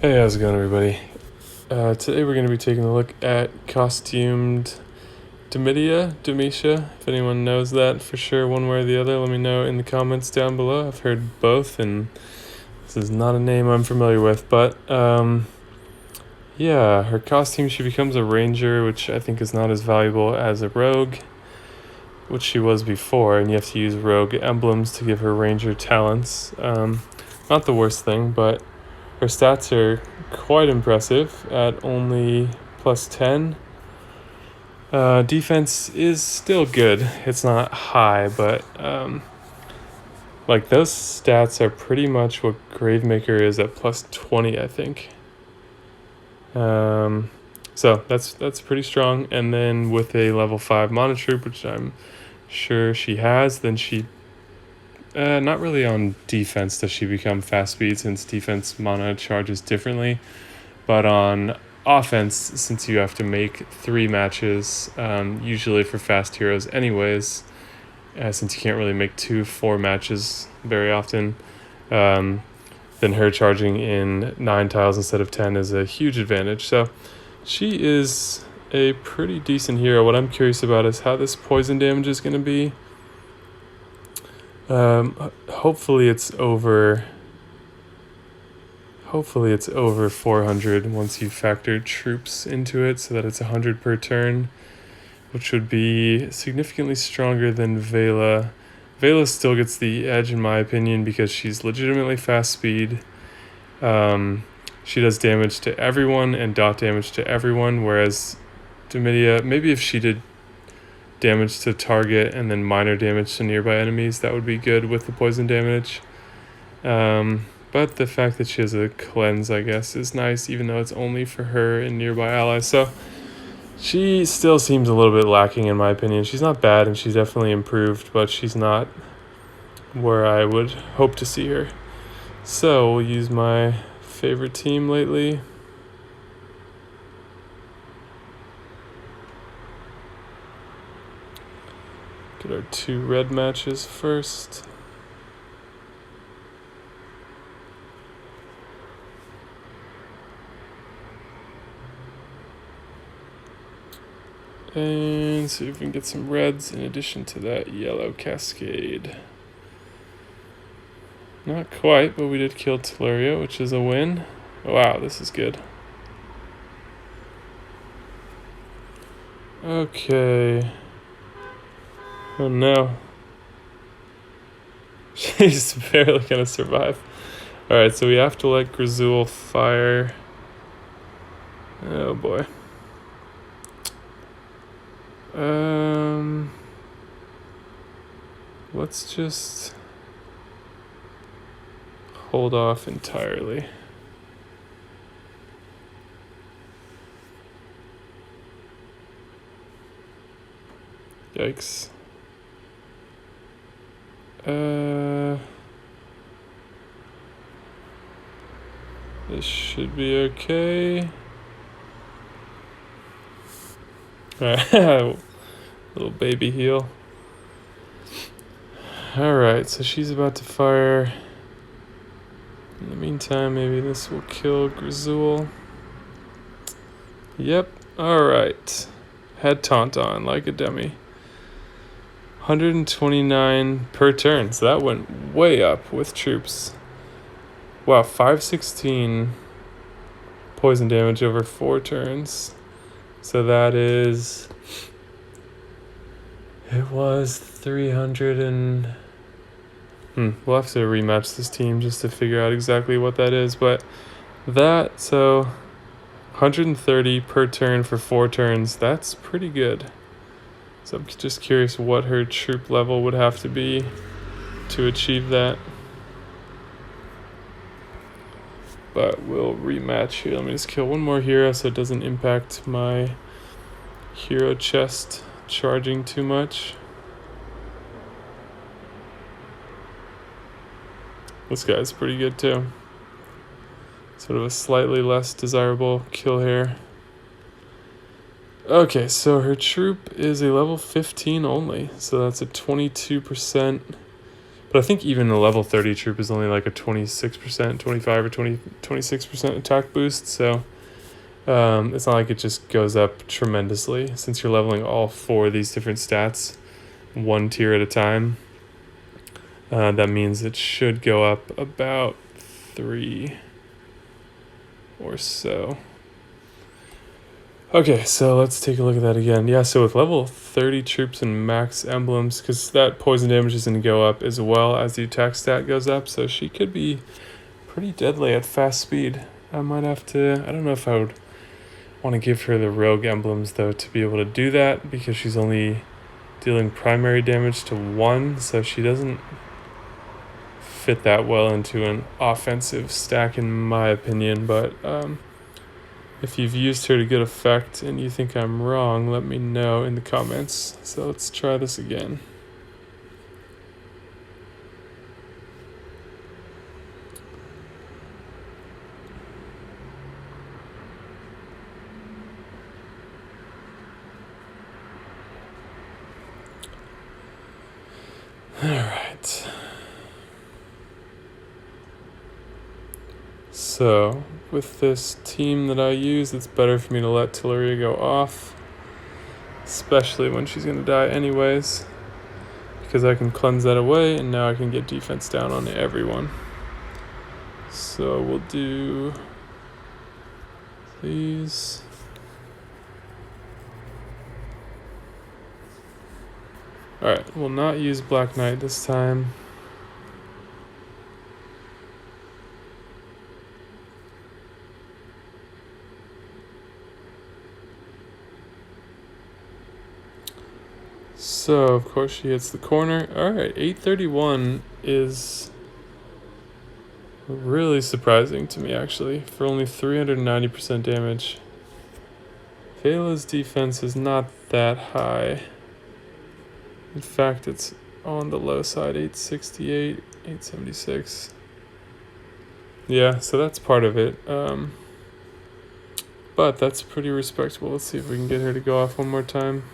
Hey, how's it going, everybody? Today we're going to be taking a look at costumed Domitia. If anyone knows that for sure, one way or the other, let me know in the comments down below. I've heard both, and this is not a name I'm familiar with, but yeah, her costume, she becomes a ranger, which I think is not as valuable as a rogue, which she was before, and you have to use rogue emblems to give her ranger talents. Not the worst thing, but her stats are quite impressive at only plus 10. Defense is still good. It's not high, but like those stats are pretty much what Gravemaker is at plus 20, I think. So that's pretty strong. And then with a level 5 mana troop, which I'm sure she has, then she not really on defense does she become fast speed, since defense mana charges differently, but on offense, since you have to make 3 matches, usually for fast heroes anyways, since you can't really make 4 matches very often, then her charging in 9 tiles instead of 10 is a huge advantage. So she is a pretty decent hero. What I'm curious about is how this poison damage is going to be. Hopefully it's over 400 once you factor troops into it, so that it's 100 per turn, which would be significantly stronger than Vela. Vela still gets the edge in my opinion because she's legitimately fast speed. She does damage to everyone and dot damage to everyone, whereas Domitia, maybe if she did damage to target and then minor damage to nearby enemies, that would be good with the poison damage. But the fact that she has a cleanse, I guess, is nice, even though it's only for her and nearby allies. So she still seems a little bit lacking in my opinion. She's not bad and she's definitely improved, but she's not where I would hope to see her. So we'll use my favorite team lately. Get our 2 red matches first. And see if we can get some reds in addition to that yellow cascade. Not quite, but we did kill Teleria, which is a win. Wow, this is good. Okay. Oh no. She's barely gonna survive. Alright, so we have to let Grazul fire. Oh boy. Let's just hold off entirely. Yikes. This should be okay. Alright, little baby heal. Alright, so she's about to fire. In the meantime, maybe this will kill Grazul. Yep, alright. Had taunt on like a dummy. 129 per turn, so that went way up with troops. Wow, 516 poison damage over 4 turns. So that is... It was 300 and... We'll have to rematch this team just to figure out exactly what that is. But that, so 130 per turn for 4 turns, that's pretty good. So I'm just curious what her troop level would have to be to achieve that. But we'll rematch here. Let me just kill one more hero so it doesn't impact my hero chest charging too much. This guy's pretty good too. Sort of a slightly less desirable kill here. Okay, so her troop is a level 15 only, so that's a 22% But I think even a level 30 troop is only like a 26%, 25 or 26% attack boost. So it's not like it just goes up tremendously since you're leveling all 4 of these different stats 1 tier at a time. That means it should go up about 3 or so. Okay, so let's take a look at that again. Yeah, so with level 30 troops and max emblems, because that poison damage is going to go up as well as the attack stat goes up, so she could be pretty deadly at fast speed. I might have to, I don't know if I would want to give her the rogue emblems though to be able to do that, because she's only dealing primary damage to 1, so she doesn't fit that well into an offensive stack in my opinion. But if you've used her to good effect and you think I'm wrong, let me know in the comments. So let's try this again. All right. So with this team that I use, it's better for me to let Teleria go off, especially when she's going to die anyways, because I can cleanse that away and now I can get defense down on everyone. So we'll do these. Alright, we'll not use Black Knight this time. So, of course, she hits the corner. Alright, 831 is really surprising to me, actually, for only 390% damage. Vela's defense is not that high. In fact, it's on the low side, 868, 876. Yeah, so that's part of it. But that's pretty respectable. Let's see if we can get her to go off one more time.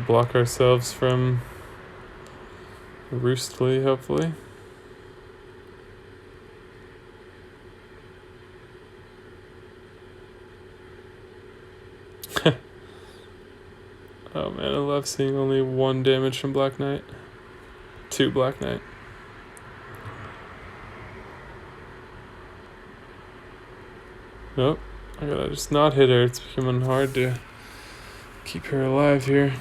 Block ourselves from Roostly, hopefully. Oh man, I love seeing only 1 damage from Black Knight. 2 Black Knight. Nope, I gotta just not hit her. It's becoming hard to keep her alive here.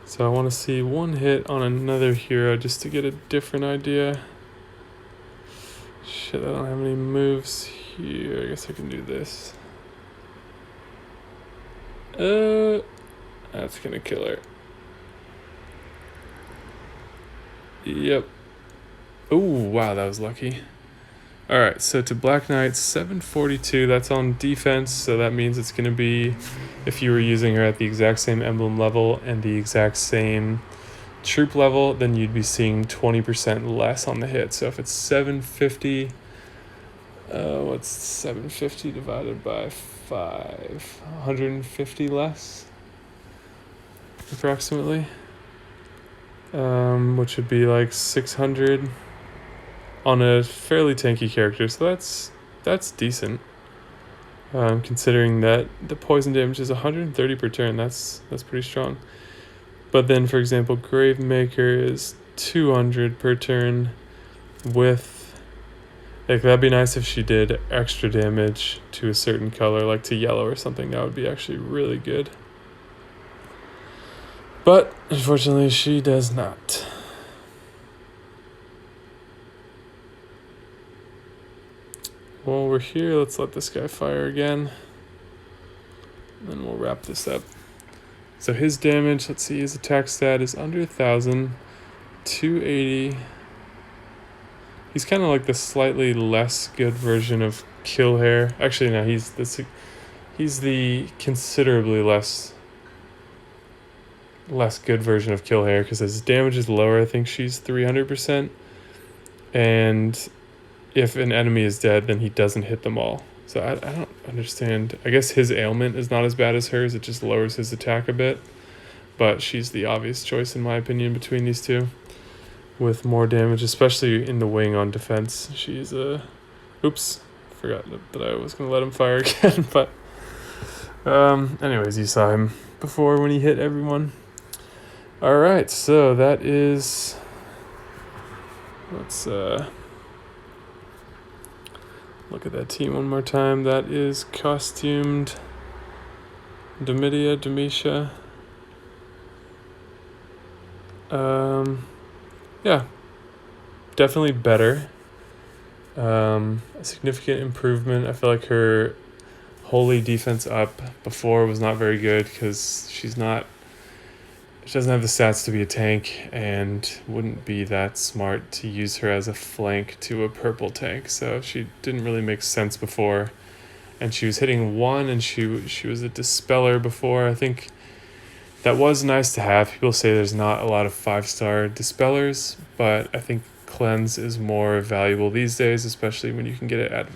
So I want to see 1 hit on another hero just to get a different idea. Shit, I don't have any moves here. I guess I can do this. That's gonna kill her. Yep. Oh, wow, that was lucky. Alright, so to Black Knight, 742, that's on defense, so that means it's going to be, if you were using her at the exact same emblem level and the exact same troop level, then you'd be seeing 20% less on the hit. So if it's 750, what's 750 divided by 5? 150 less, approximately, which would be like 600 on a fairly tanky character, so that's decent. Considering that the poison damage is 130 per turn, that's pretty strong. But then, for example, Gravemaker is 200 per turn with, like, that'd be nice if she did extra damage to a certain color, like to yellow or something. That would be actually really good. But unfortunately, she does not. While we're here, let's let this guy fire again. And then we'll wrap this up. So his damage, let's see, his attack stat is under 1,000, 280. He's kind of like the slightly less good version of Killhair. Actually, no, he's the considerably less good version of Killhair, because his damage is lower. I think she's 300%. And if an enemy is dead, then he doesn't hit them all. So I don't understand. I guess his ailment is not as bad as hers. It just lowers his attack a bit. But she's the obvious choice, in my opinion, between these two. With more damage, especially in the wing on defense. She's a... Oops. Forgot that I was going to let him fire again. But anyways, you saw him before when he hit everyone. Alright, so that is... Let's look at that team one more time. That is costumed Domitia. Yeah, definitely better. A significant improvement. I feel like her holy defense up before was not very good because she doesn't have the stats to be a tank and wouldn't be that smart to use her as a flank to a purple tank. So she didn't really make sense before. And she was hitting 1 and she was a dispeller before. I think that was nice to have. People say there's not a lot of 5-star dispellers, but I think cleanse is more valuable these days, especially when you can get it at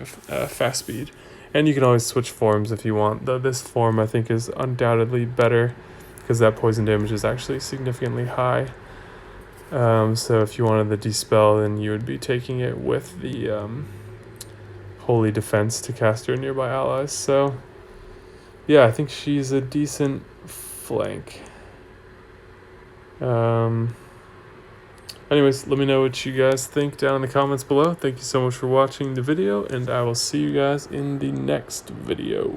fast speed. And you can always switch forms if you want, though this form I think is undoubtedly better because that poison damage is actually significantly high. So if you wanted the dispel, then you would be taking it with the holy defense to cast her nearby allies. So yeah, I think she's a decent flank. Anyways, let me know what you guys think down in the comments below. Thank you so much for watching the video, and I will see you guys in the next video.